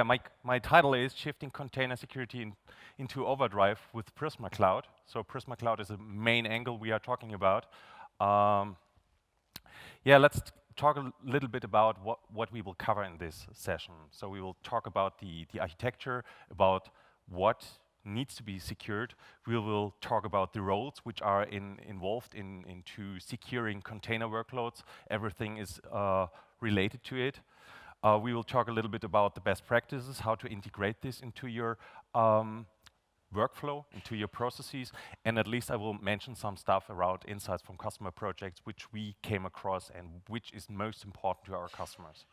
yeah, my title is Shifting Container Security into Overdrive with Prisma Cloud. So Prisma Cloud is the main angle we are talking about. Um, yeah, let's talk a little bit about what we will cover in this session. So we will talk about the architecture, about what needs to be secured. We will talk about the roles which are involved into securing container workloads. Everything is related to it. We will talk a little bit about the best practices, how to integrate this into your workflow, into your processes, and at least I will mention some stuff around insights from customer projects which we came across and which is most important to our customers.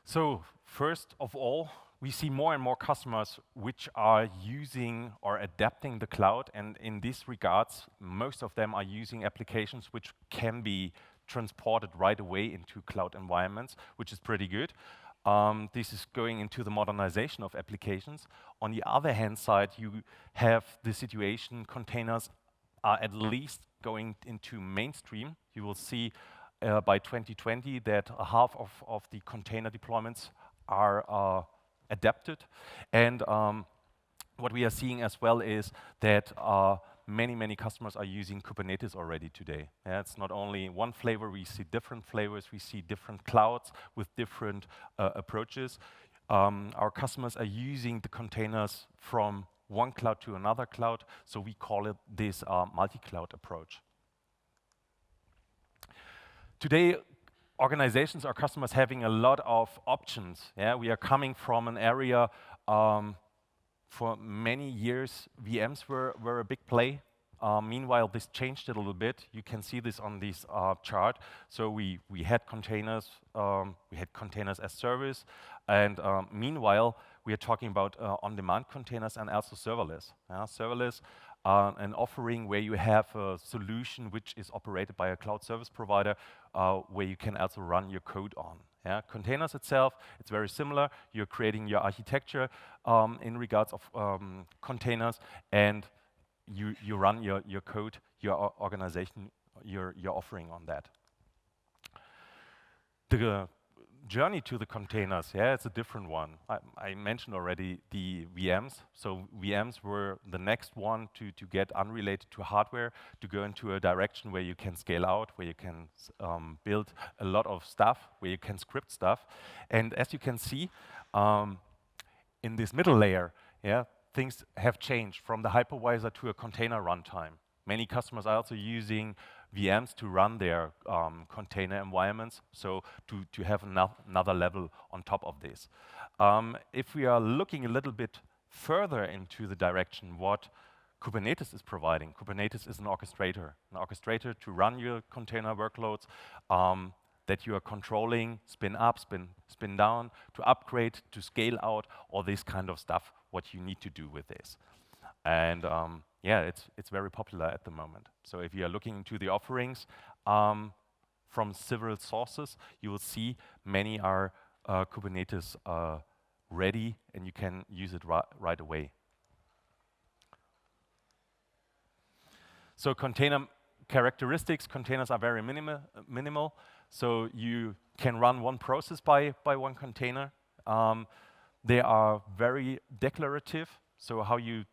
So first of all, we see more and more customers which are using or adapting the cloud, and in this regards, most of them are using applications which can be transported right away into cloud environments, which is pretty good. This is going into the modernization of applications. On the other hand side, you have the situation containers are at least going into mainstream. You will see by 2020 that half of the container deployments are adapted. And what we are seeing as well is that many customers are using Kubernetes already today. Yeah, it's not only one flavor, we see different flavors, we see different clouds with different approaches. Our customers are using the containers from one cloud to another cloud, so we call it this multi-cloud approach. Today, organizations or customers having a lot of options. Yeah, we are coming from an area for many years, VMs were a big play. Meanwhile, this changed a little bit. You can see this on this chart. So we had containers as service, and meanwhile, we are talking about on-demand containers and also serverless. Serverless, an offering where you have a solution which is operated by a cloud service provider, where you can also run your code on. Yeah, containers itself, it's very similar. You're creating your architecture in regards of containers, and you run your code, your organization, your offering on that. The journey to the containers, yeah, it's a different one. I mentioned already the VMs. So VMs were the next one to get unrelated to hardware, to go into a direction where you can scale out, where you can build a lot of stuff, where you can script stuff. And as you can see, in this middle layer, yeah, things have changed from the hypervisor to a container runtime. Many customers are also using VMs to run their container environments, so to have another level on top of this. If we are looking a little bit further into the direction what Kubernetes is providing, Kubernetes is an orchestrator to run your container workloads that you are controlling, spin up, spin down, to upgrade, to scale out, all this kind of stuff, what you need to do with this. And yeah, it's very popular at the moment. So if you are looking into the offerings from several sources, you will see many are Kubernetes ready, and you can use it right away. So container characteristics, containers are very minimal. So you can run one process by one container. They are very declarative. So how you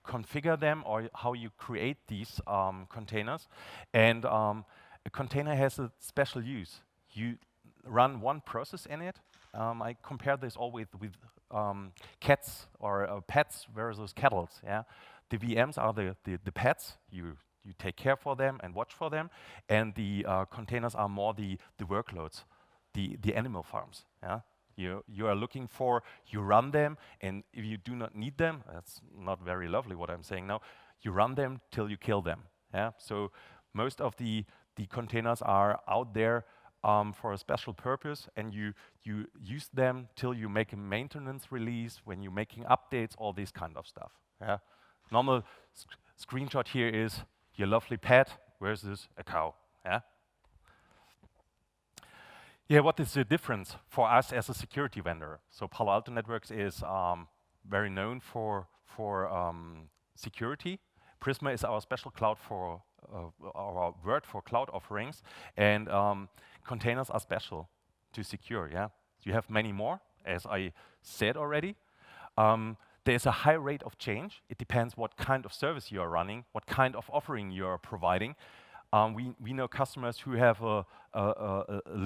configure them or how you create these containers. And a container has a special use. You run one process in it. I compare this all with cats or pets versus cattle. Yeah? The VMs are the pets. You take care for them and watch for them. And the containers are more the workloads, the animal farms. Yeah? You are looking for, you run them, and if you do not need them, that's not very lovely what I'm saying now, you run them till you kill them. Yeah? So most of the containers are out there for a special purpose, and you use them till you make a maintenance release, when you're making updates, all this kind of stuff. Yeah? Normal screenshot here is your lovely pet versus a cow. Yeah? Yeah, what is the difference for us as a security vendor? So Palo Alto Networks is very known for security. Prisma is our special cloud for our word for cloud offerings, and containers are special. to secure, yeah? You have many more, as I said already. There's a high rate of change. It depends what kind of service you are running, what kind of offering you are providing. We know customers who have a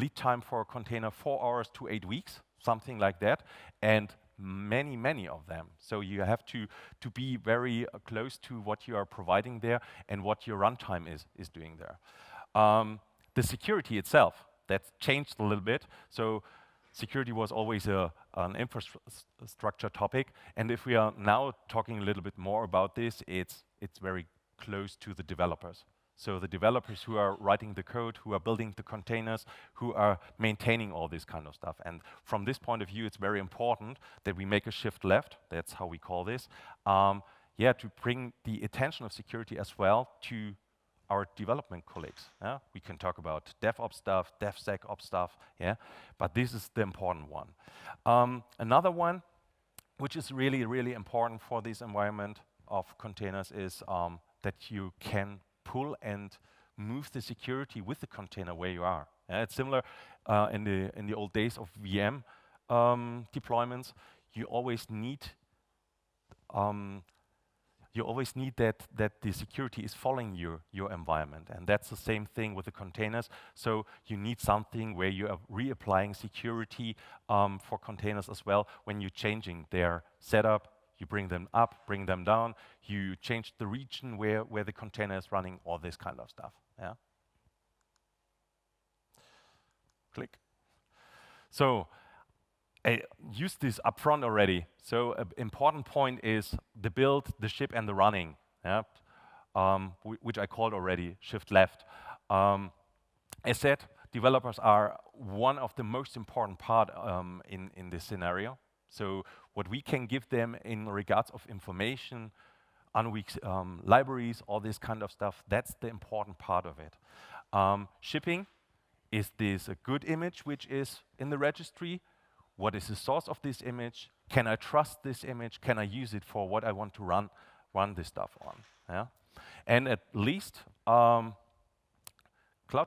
lead time for a container 4 hours to 8 weeks, something like that, and many of them. So you have to be very close to what you are providing there and what your runtime is doing there. The security itself, that's changed a little bit. So security was always an infrastructure topic, and if we are now talking a little bit more about this, it's very close to the developers. So the developers who are writing the code, who are building the containers, who are maintaining all this kind of stuff. And from this point of view, it's very important that we make a shift left, that's how we call this, to bring the attention of security as well to our development colleagues. Yeah? We can talk about DevOps stuff, DevSecOps stuff, yeah, but this is the important one. Another one, which is really important for this environment of containers, is that you can pull and move the security with the container where you are. Yeah? It's similar in the old days of VM deployments. You always need that the security is following your environment, and that's the same thing with the containers. So you need something where you are reapplying security for containers as well. When you're changing their setup, you bring them up, bring them down, you change the region where the container is running, all this kind of stuff. Yeah. Click. So I used this upfront already. So an important point is the build, the ship, and the running, yeah? Which I called already shift left. As said, developers are one of the most important part in this scenario. So what we can give them in regards of information, unweak libraries, all this kind of stuff, that's the important part of it. Shipping, is this a good image which is in the registry? What is the source of this image? Can I trust this image? Can I use it for what I want to run this stuff on? Yeah? And at least cloud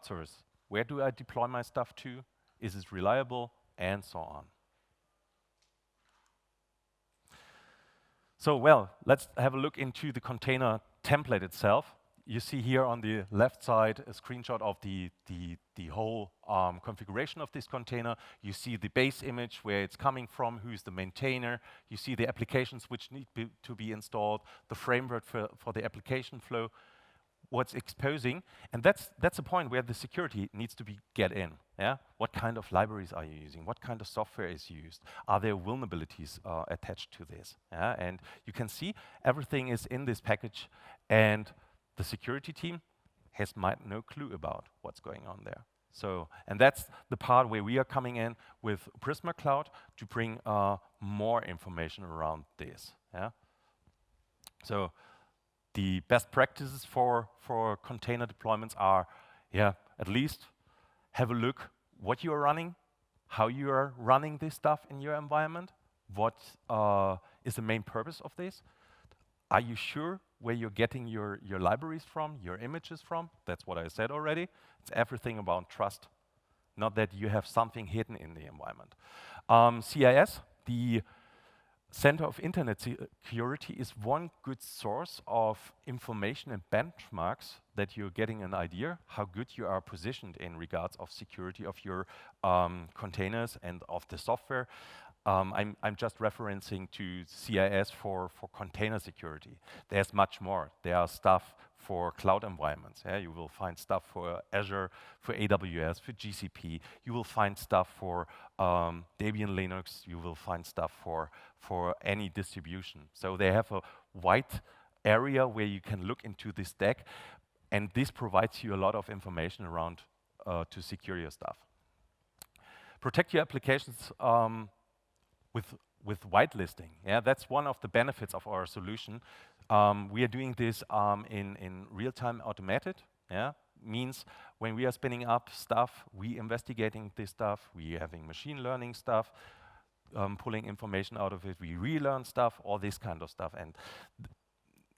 service. Where do I deploy my stuff to? Is it reliable? And so on. So, well, let's have a look into the container template itself. You see here on the left side a screenshot of the whole configuration of this container. You see the base image, where it's coming from, who's the maintainer. You see the applications which need to be installed, the framework for the application flow, what's exposing. And that's the point where the security needs to be get in. Yeah? What kind of libraries are you using? What kind of software is used? Are there vulnerabilities attached to this? Yeah? And you can see everything is in this package, and the security team has no clue about what's going on there. So, and that's the part where we are coming in with Prisma Cloud to bring more information around this. Yeah? So the best practices for container deployments are, at least have a look what you are running, how you are running this stuff in your environment, what is the main purpose of this. Are you sure where you're getting your libraries from, your images from? That's what I said already. It's everything about trust, not that you have something hidden in the environment. CIS, the Center of Internet Security, is one good source of information and benchmarks that you're getting an idea how good you are positioned in regards of security of your containers and of the software. I'm just referencing to CIS for container security. There's much more. There are stuff for cloud environments. Yeah? You will find stuff for Azure, for AWS, for GCP. You will find stuff for Debian Linux. You will find stuff for any distribution. So they have a wide area where you can look into this stack, and this provides you a lot of information around to secure your stuff. Protect your applications with whitelisting. Yeah, that's one of the benefits of our solution. We are doing this in real-time automated. Yeah, means when we are spinning up stuff, we investigating this stuff, we having machine learning stuff, pulling information out of it, we relearn stuff, all this kind of stuff, and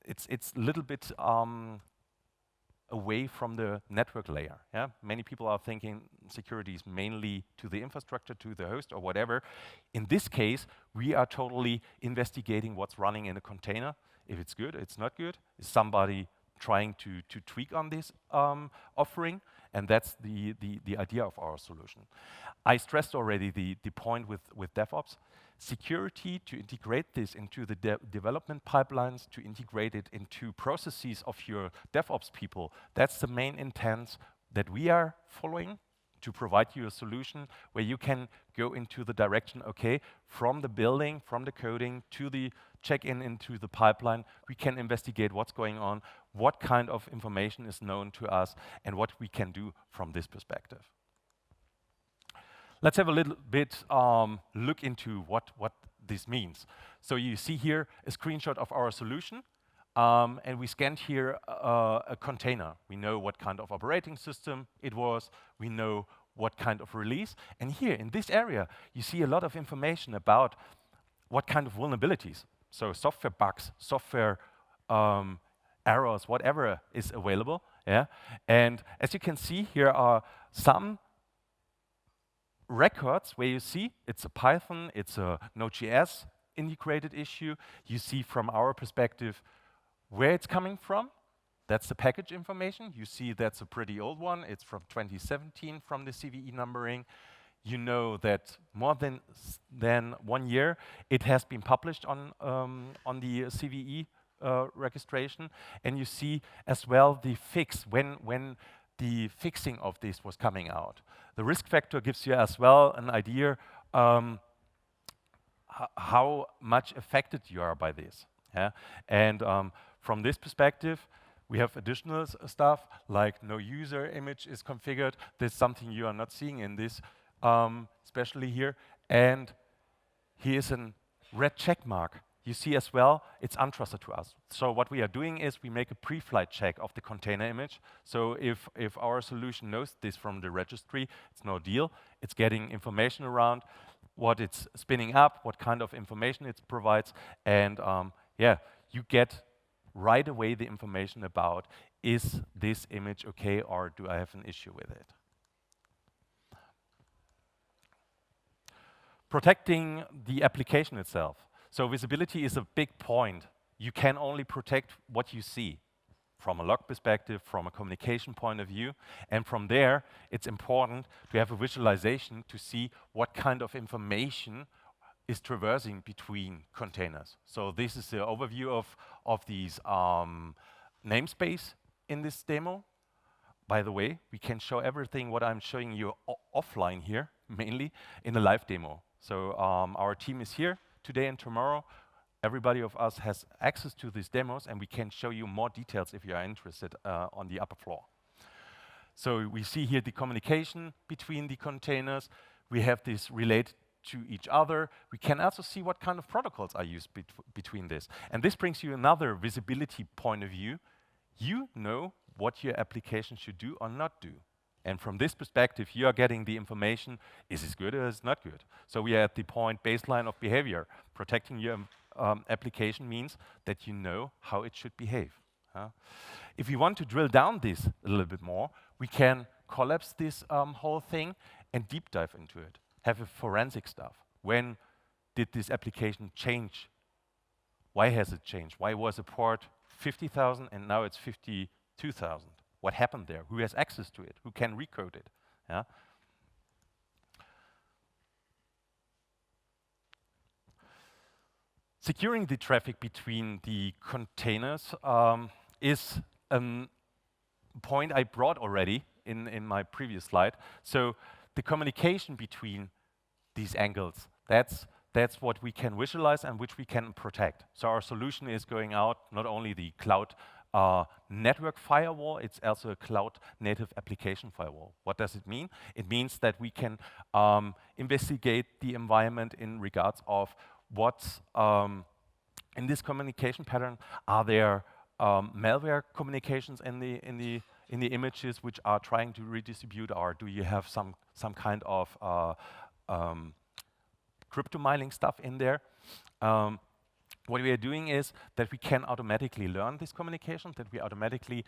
it's a little bit a away from the network layer. Yeah? Many people are thinking security is mainly to the infrastructure, to the host or whatever. In this case, we are totally investigating what's running in a container. If it's good, it's not good. Is somebody trying to tweak on this offering? And that's the idea of our solution. I stressed already the point with DevOps. Security, to integrate this into the development pipelines, to integrate it into processes of your DevOps people, that's the main intent that we are following, to provide you a solution where you can go into the direction, okay, from the building, from the coding, to the check-in into the pipeline, we can investigate what's going on, what kind of information is known to us, and what we can do from this perspective. Let's have a little bit look into what this means. So you see here a screenshot of our solution, and we scanned here a container. We know what kind of operating system it was. We know what kind of release. And here in this area, you see a lot of information about what kind of vulnerabilities. So software bugs, software errors, whatever is available. Yeah? And as you can see, here are some records where you see it's a Python, it's a Node.js integrated issue. You see from our perspective where it's coming from. That's the package information. You see that's a pretty old one. It's from 2017 from the CVE numbering. You know that more than 1 year it has been published on the CVE registration. And you see as well the fix, when the fixing of this was coming out. The risk factor gives you as well an idea how much affected you are by this. Yeah? And from this perspective, we have additional stuff like no user image is configured. There's something you are not seeing in this, especially here. And here's a red check mark. You see as well, it's untrusted to us. So what we are doing is we make a pre-flight check of the container image. So if our solution knows this from the registry, it's no deal. It's getting information around what it's spinning up, what kind of information it provides, and yeah, you get right away the information about, is this image okay or do I have an issue with it? Protecting the application itself. So visibility is a big point. You can only protect what you see from a log perspective, from a communication point of view. And from there, it's important to have a visualization to see what kind of information is traversing between containers. So this is the overview of these namespace in this demo. By the way, we can show everything what I'm showing you offline here, mainly in a live demo. So our team is here today and tomorrow. Everybody of us has access to these demos, and we can show you more details if you are interested on the upper floor. So we see here the communication between the containers. We have this related to each other. We can also see what kind of protocols are used between this. And this brings you another visibility point of view. You know what your application should do or not do. And from this perspective, you are getting the information, is this good or is it not good? So we are at the point baseline of behavior. Protecting your application means that you know how it should behave. If you want to drill down this a little bit more, we can collapse this whole thing and deep dive into it. Have a forensic stuff. When did this application change? Why has it changed? Why was a port 50,000 and now it's 52,000? What happened there? Who has access to it? Who can recode it? Yeah? Securing the traffic between the containers is a point I brought already in my previous slide. So the communication between these angles, that's what we can visualize and which we can protect. So our solution is going out not only the cloud network firewall, it's also a cloud native application firewall. What does it mean? It means that we can investigate the environment in regards of what's in this communication pattern. Are there malware communications in the images which are trying to redistribute, or do you have some kind of crypto mining stuff in there? what we are doing is that we can automatically learn this communication, that we automatically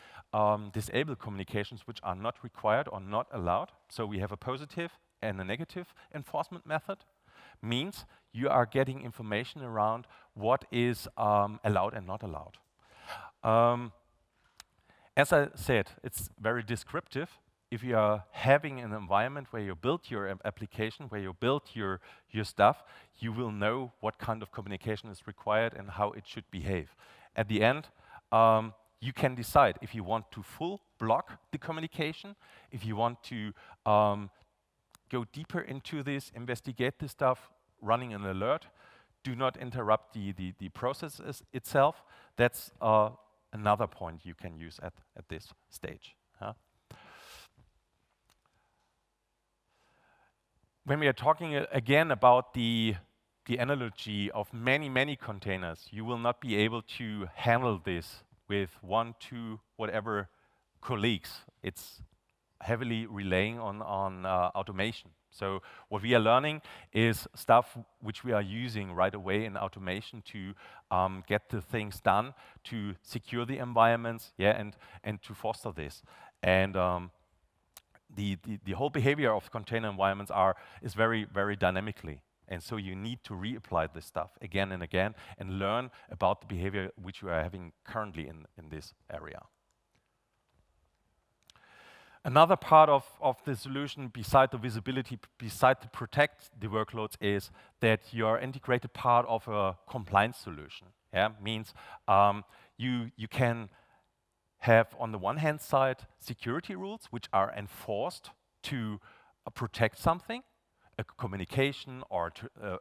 disable communications which are not required or not allowed. So we have a positive and a negative enforcement method. Means you are getting information around what is allowed and not allowed. As I said, it's very descriptive. If you are having an environment where you build your application, where you build your stuff, you will know what kind of communication is required and how it should behave. At the end, you can decide if you want to full block the communication, if you want to go deeper into this, investigate this stuff, running an alert, do not interrupt the process itself. That's another point you can use at this stage. When we are talking again about the analogy of many containers, you will not be able to handle this with 1, 2, whatever colleagues. It's heavily relying on automation. So what we are learning is stuff which we are using right away in automation to get the things done, to secure the environments, and to foster this. And the whole behavior of container environments is very dynamically. And so you need to reapply this stuff again and again and learn about the behavior which you are having currently in this area. Another part of the solution, beside the visibility, beside the protect the workloads, is that you're integrated part of a compliance solution. Means you can have, on the one hand side, security rules which are enforced to protect something, a communication or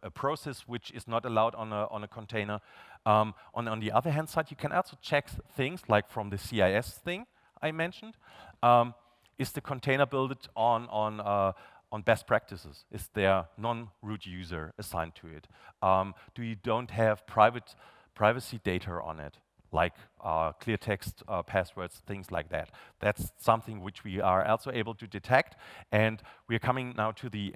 a process which is not allowed on a container. On the other hand side, you can also check things like from the CIS thing I mentioned. Is the container built on best practices? Is there non-root user assigned to it? Do you don't have privacy data on it, like clear text passwords, things like that? That's something which we are also able to detect. And we are coming now to the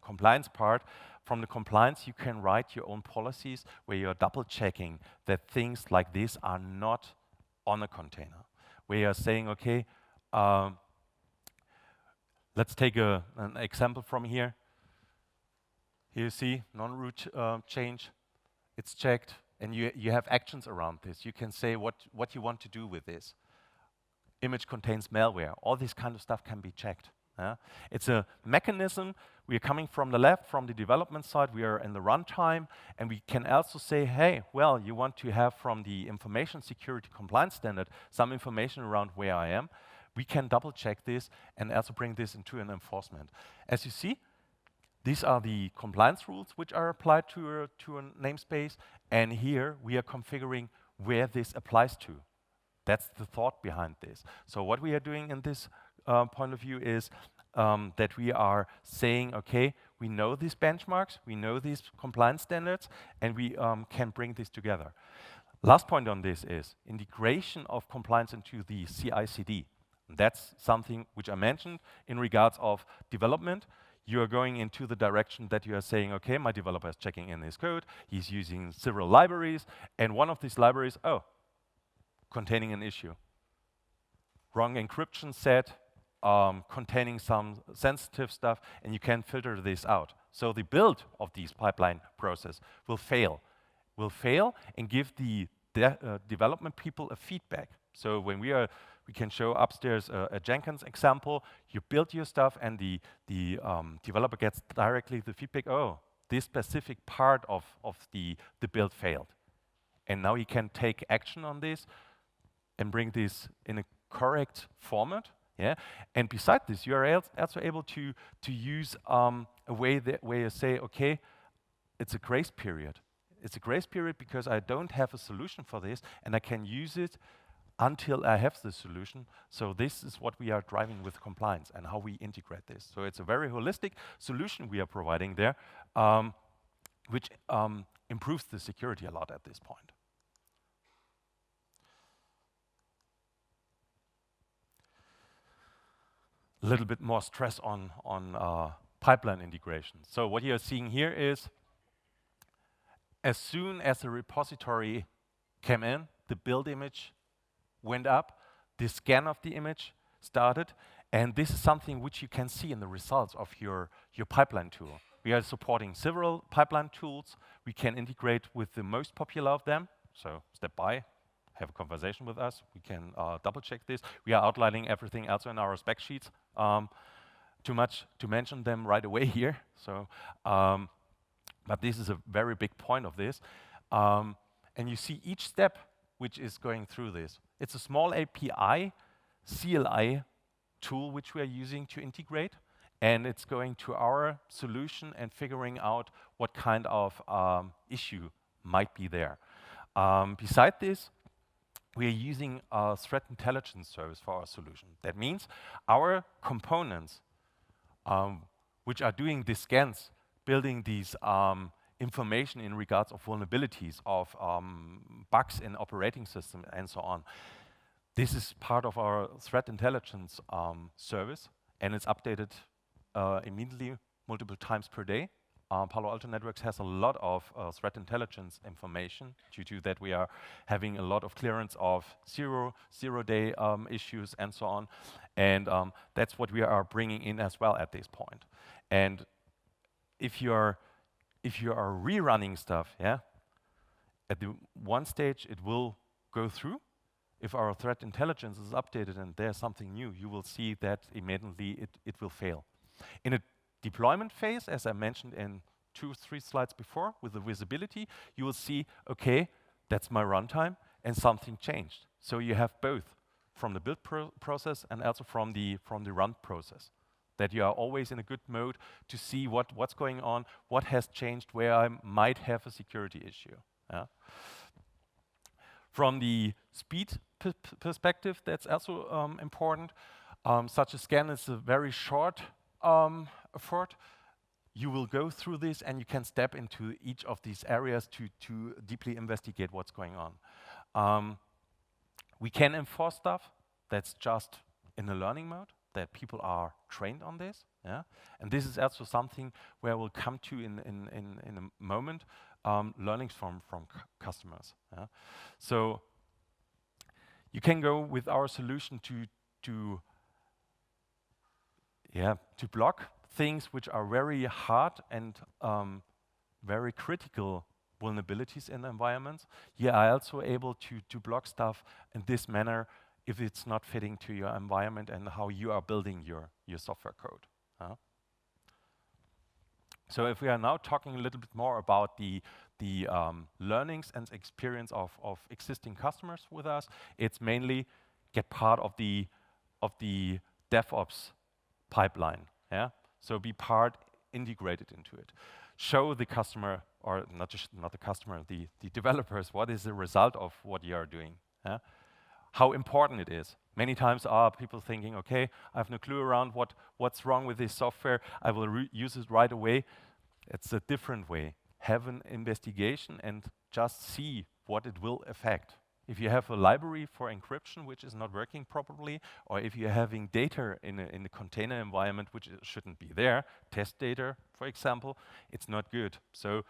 compliance part. From the compliance, you can write your own policies where you're double checking that things like this are not on a container. Where you're saying, okay, let's take an example from here. Here you see non-root change. It's checked, and you have actions around this. You can say what you want to do with this. Image contains malware. All this kind of stuff can be checked. It's a mechanism. We are coming from the left, from the development side. We are in the runtime, and we can also say, hey, well, you want to have from the information security compliance standard some information around where I am. We can double check this and also bring this into an enforcement. As you see, these are the compliance rules which are applied to a namespace, and here we are configuring where this applies to. That's the thought behind this. So what we are doing in this point of view is that we are saying, okay, we know these benchmarks, we know these compliance standards, and we can bring this together. Last point on this is integration of compliance into the CI/CD. That's something which I mentioned in regards of development. You are going into the direction that you are saying, okay, my developer is checking in his code, he's using several libraries, and one of these libraries, containing an issue. Wrong encryption set, containing some sensitive stuff, and you can filter this out. So the build of this pipeline process will fail and give the development people a feedback. So when we can show upstairs a Jenkins example. You build your stuff, and the developer gets directly the feedback, oh, this specific part of the build failed. And now he can take action on this and bring this in a correct format. And besides this, you are also able to use a way where you say, okay, it's a grace period. It's a grace period because I don't have a solution for this, and I can use it until I have the solution. So this is what we are driving with compliance and how we integrate this. So it's a very holistic solution we are providing there, which improves the security a lot at this point. A little bit more stress on pipeline integration. So what you are seeing here is as soon as the repository came in, the build image went up, the scan of the image started, and this is something which you can see in the results of your pipeline tool. We are supporting several pipeline tools. We can integrate with the most popular of them. So step by, have a conversation with us. We can double check this. We are outlining everything else in our spec sheets. Too much to mention them right away here. So, but this is a very big point of this. And you see each step which is going through this. It's a small API, CLI tool which we are using to integrate, and it's going to our solution and figuring out what kind of issue might be there. Beside this, we are using a threat intelligence service for our solution. That means our components, which are doing the scans, building these information in regards of vulnerabilities, of bugs in operating system, and so on. This is part of our threat intelligence service, and it's updated immediately multiple times per day. Palo Alto Networks has a lot of threat intelligence information. Due to that, we are having a lot of clearance of zero-day issues and so on. And that's what we are bringing in as well at this point. And if you are rerunning stuff, yeah, at the one stage it will go through. If our threat intelligence is updated and there's something new, you will see that immediately it will fail. In a deployment phase, as I mentioned in 2 or 3 slides before, with the visibility, you will see, okay, that's my runtime, and something changed. So you have both from the build process and also from the run process, that you are always in a good mode to see what's going on, what has changed, where I might have a security issue. Yeah. From the speed perspective, that's also important. Such a scan is a very short effort. You will go through this and you can step into each of these areas to deeply investigate what's going on. We can enforce stuff that's just in a learning mode, that people are trained on this. Yeah? And this is also something where we'll come to in a moment, learnings from customers. Yeah? So you can go with our solution to block things which are very hard and very critical vulnerabilities in environments. You are also able to block stuff in this manner if it's not fitting to your environment and how you are building your software code. So if we are now talking a little bit more about the learnings and experience of existing customers with us, it's mainly get part of the DevOps pipeline. Yeah? So be part integrated into it. Show the customer, or not the customer, the developers, what is the result of what you are doing. Yeah? How important it is. Many times are people thinking, okay, I have no clue around what's wrong with this software, I will use it right away. It's a different way. Have an investigation and just see what it will affect. If you have a library for encryption which is not working properly, or if you're having data in a container environment which shouldn't be there, test data, for example, it's not good. So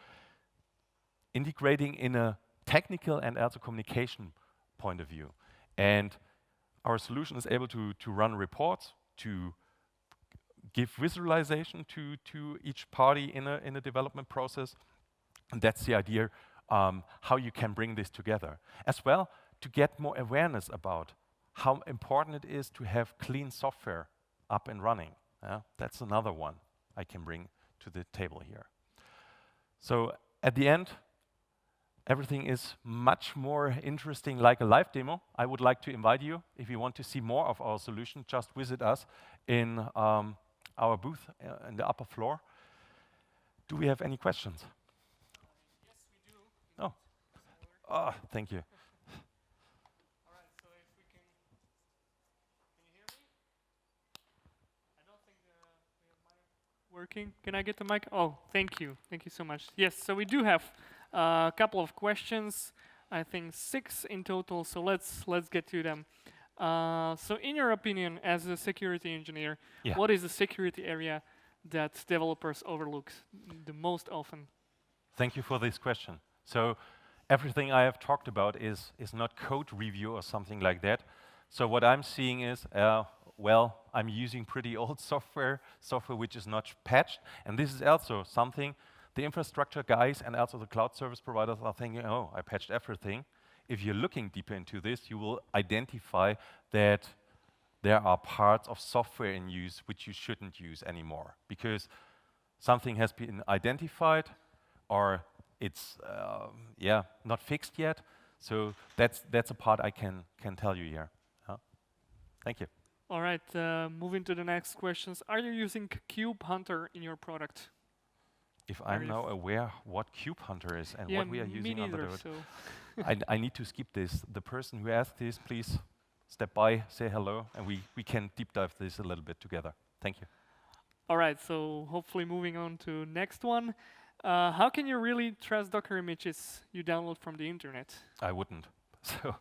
integrating in a technical and also communication point of view. And our solution is able to run reports, to give visualization to each party in a development process. And that's the idea, how you can bring this together. As well, to get more awareness about how important it is to have clean software up and running. That's another one I can bring to the table here. So at the end, everything is much more interesting like a live demo. I would like to invite you, if you want to see more of our solution, just visit us in our booth in the upper floor. Do we have any questions? Yes, we do. Oh, thank you. All right, so if we can you hear me? I don't think we have mic working. Can I get the mic? Oh, thank you. Thank you so much. Yes, so we do have a couple of questions. I think 6 in total, so let's get to them. So in your opinion, as a security engineer, what is the security area that developers overlook the most often? Thank you for this question. So everything I have talked about is not code review or something like that. So what I'm seeing is, well, I'm using pretty old software which is not patched, and this is also something the infrastructure guys and also the cloud service providers are thinking, oh, I patched everything. If you're looking deeper into this, you will identify that there are parts of software in use which you shouldn't use anymore because something has been identified or it's not fixed yet. So that's a part I can tell you here. Thank you. All right, moving to the next questions. Are you using Cube Hunter in your product? If I'm now aware what Cube Hunter is and what we are using on the neither, road, so I need to skip this. The person who asked this, please step by, say hello, and we can deep dive this a little bit together. Thank you. all right, so hopefully moving on to next one. How can you really trust Docker images you download from the internet? I wouldn't. So,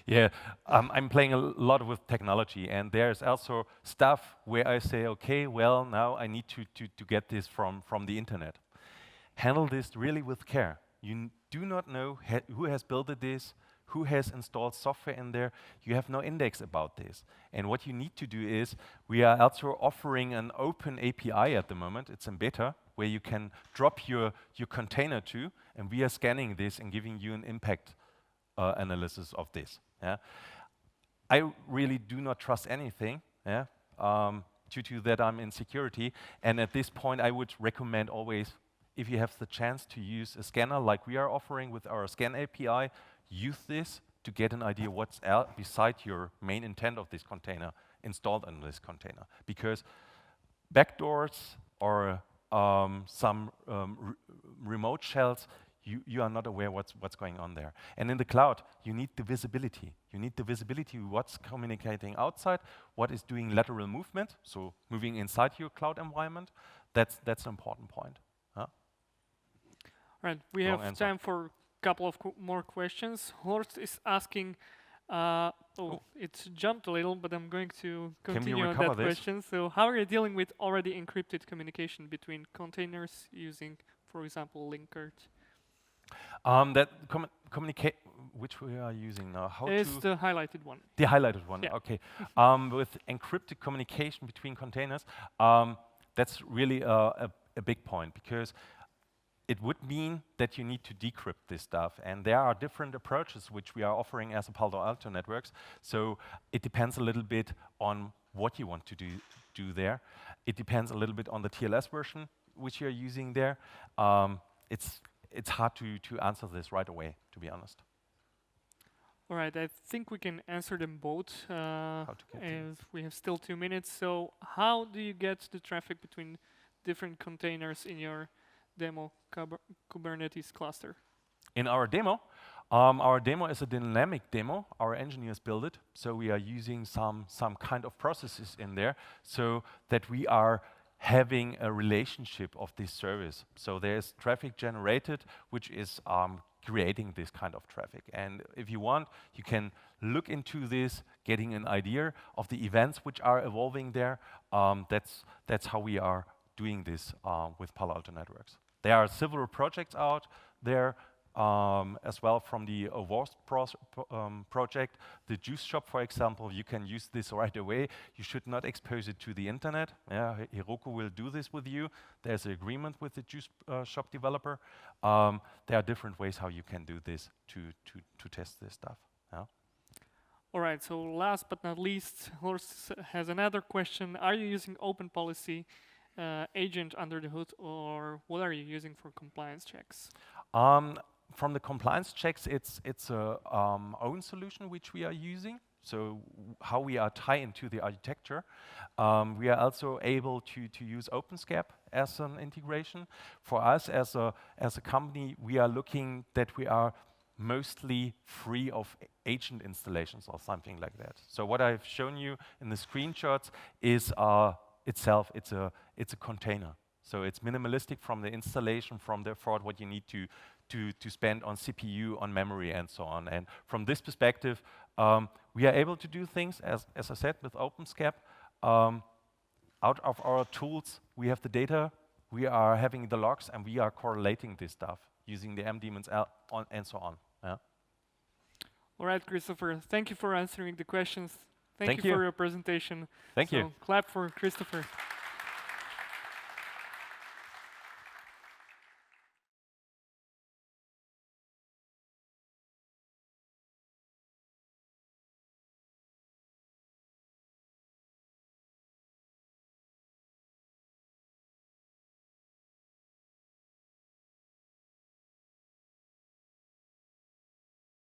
yeah, I'm playing a lot with technology, and there's also stuff where I say, okay, well, now I need to get this from the internet. Handle this really with care. You do not know who has built this, who has installed software in there. You have no index about this. And what you need to do is, we are also offering an open API at the moment. It's in beta, where you can drop your container to, and we are scanning this and giving you an impact analysis of this. Yeah? I really do not trust anything, yeah? Due to that I'm in security. And at this point, I would recommend always, if you have the chance to use a scanner like we are offering with our scan API, use this to get an idea what's beside your main intent of this container installed in this container. Because backdoors or some remote shells, you are not aware what's going on there. And in the cloud, you need the visibility. You need the visibility what's communicating outside, what is doing lateral movement, so moving inside your cloud environment. That's an important point. Right, we have time for a couple of more questions. Horst is asking, it jumped a little, but I'm going to continue on that question. So how are you dealing with already encrypted communication between containers using, for example, Linkerd? Communicate, which we are using now. It's the highlighted one. The highlighted one, yeah. Okay. With encrypted communication between containers, that's really a big point, because it would mean that you need to decrypt this stuff. And there are different approaches which we are offering as a Palo Alto Networks. So it depends a little bit on what you want to do there. It depends a little bit on the TLS version which you're using there. It's hard to answer this right away, to be honest. All right, I think we can answer them both, as we have still 2 minutes. So how do you get the traffic between different containers in your demo Kubernetes cluster? In our demo is a dynamic demo. Our engineers build it, so we are using some kind of processes in there, so that we are having a relationship of this service. So there's traffic generated, which is creating this kind of traffic. And if you want, you can look into this, getting an idea of the events which are evolving there. That's how we are doing this with Palo Alto Networks. There are several projects out there as well from the Overdrive project. The juice shop, for example, you can use this right away. You should not expose it to the internet. Yeah, Heroku will do this with you. There's an agreement with the juice shop developer. There are different ways how you can do this to test this stuff. Yeah. All right, so last but not least, Horst has another question. Are you using open policy agent under the hood, or what are you using for compliance checks? From the compliance checks, it's a own solution which we are using. So how we are tied into the architecture. We are also able to use OpenSCAP as an integration. For us as a company, we are looking that we are mostly free of agent installations or something like that. So what I've shown you in the screenshots is itself, it's a container. So it's minimalistic from the installation, from the effort, what you need to spend on CPU, on memory, and so on. And from this perspective, we are able to do things, as I said, with OpenSCAP. Out of our tools, we have the data, we are having the logs, and we are correlating this stuff. using the mdaemons and so on. Yeah. All right, Christopher, thank you for answering the questions. Thank Thank you you for your presentation. Thank you. Clap for Christopher.